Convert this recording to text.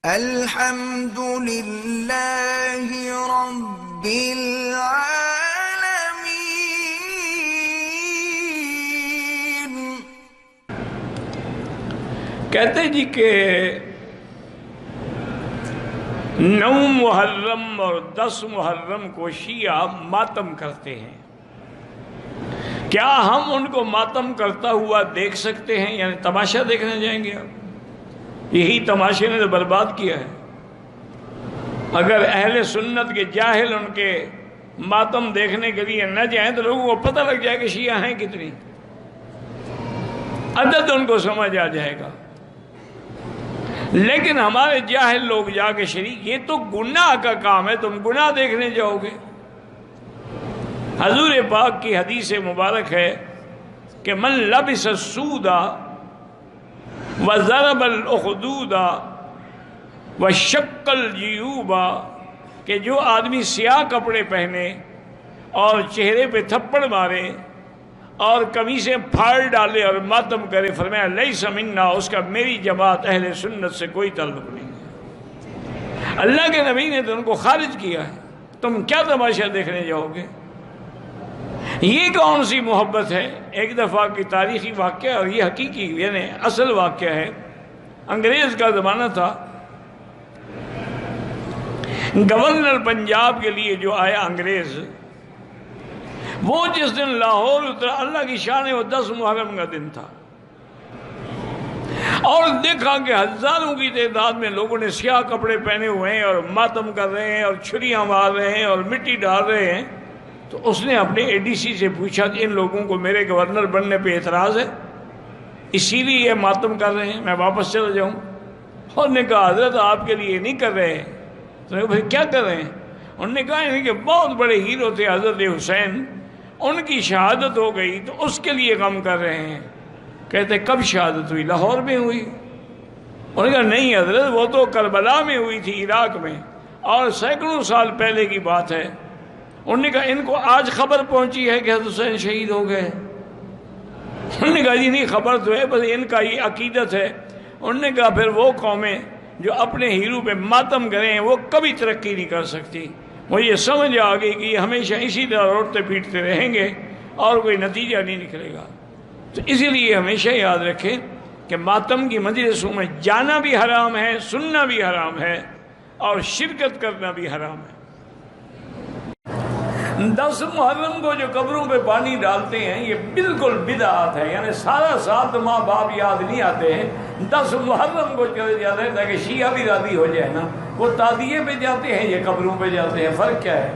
الحمد للہ رب العالمین۔ کہتے جی کہ 9 محرم اور 10 محرم کو شیعہ ماتم کرتے ہیں۔ کیا ہم ان کو ماتم کرتا ہوا دیکھ سکتے ہیں؟ یعنی تماشا دیکھنے جائیں گے؟ یہی تماشے نے تو برباد کیا ہے۔ اگر اہل سنت کے جاہل ان کے ماتم دیکھنے کے لیے نہ جائیں تو لوگوں کو پتہ لگ جائے کہ شیعہ ہیں کتنی، عدد ان کو سمجھ آ جائے گا۔ لیکن ہمارے جاہل لوگ جا کے شریک، یہ تو گناہ کا کام ہے، تم گناہ دیکھنے جاؤ گے۔ حضور پاک کی حدیث مبارک ہے کہ من لبس السود وضرب الاخدود وشق الجیوب، کہ جو آدمی سیاہ کپڑے پہنے اور چہرے پہ تھپڑ مارے اور قمیصیں پھاڑ ڈالے اور ماتم کرے، فرمایا لیس منا، اس کا میری جماعت اہل سنت سے کوئی تعلق نہیں ہے۔ اللہ کے نبی نے تو ان کو خارج کیا ہے، تم کیا تماشا دیکھنے جاؤ گے؟ یہ کون سی محبت ہے؟ ایک دفعہ کی تاریخی واقعہ، اور یہ حقیقی یعنی اصل واقعہ ہے۔ انگریز کا زمانہ تھا، گورنر پنجاب کے لیے جو آیا انگریز، وہ جس دن لاہور اترا، اللہ کی شان ہے، وہ 10 محرم کا دن تھا، اور دیکھا کہ ہزاروں کی تعداد میں لوگوں نے سیاہ کپڑے پہنے ہوئے ہیں اور ماتم کر رہے ہیں اور چھریاں مار رہے ہیں اور مٹی ڈال رہے ہیں۔ تو اس نے اپنے اے ڈی سی سے پوچھا کہ ان لوگوں کو میرے گورنر بننے پہ اعتراض ہے، اسی لیے یہ ماتم کر رہے ہیں، میں واپس چلا جاؤں؟ اور نے کہا حضرت آپ کے لیے نہیں کر رہے ہیں۔ تو نے کہا بھائی کیا کر رہے ہیں؟ انہوں نے کہا کہ بہت بڑے ہیرو تھے حضرت حسین، ان کی شہادت ہو گئی تو اس کے لیے غم کر رہے ہیں۔ کہتے کب شہادت ہوئی؟ لاہور میں ہوئی؟ انہوں نے کہا نہیں حضرت، وہ تو کربلا میں ہوئی تھی، عراق میں، اور سینکڑوں سال پہلے کی بات ہے۔ انہوں نے کہا ان کو آج خبر پہنچی ہے کہ حضرت حسین شہید ہو گئے؟ انہوں نے کہا جی نہیں، خبر تو ہے، بس ان کا یہ عقیدت ہے۔ انہوں نے کہا پھر وہ قومیں جو اپنے ہیرو پہ ماتم کریں وہ کبھی ترقی نہیں کر سکتی۔ مجھے یہ سمجھ آ گئی کہ یہ ہمیشہ اسی طرح روٹتے پیٹتے رہیں گے اور کوئی نتیجہ نہیں نکلے گا۔ تو اسی لیے ہمیشہ یاد رکھیں کہ ماتم کی مجلسوں میں جانا بھی حرام ہے، سننا بھی حرام ہے، اور شرکت کرنا بھی حرام ہے۔ 10 محرم کو جو قبروں پہ پانی ڈالتے ہیں یہ بالکل بدعت ہے، یعنی سارا سال تو ماں باپ یاد نہیں آتے ہیں، 10 محرم کو چلے جاتے ہیں تاکہ شیعہ بھی راضی ہو جائے نا۔ وہ تعزیے پہ جاتے ہیں، یہ قبروں پہ جاتے ہیں، فرق کیا ہے؟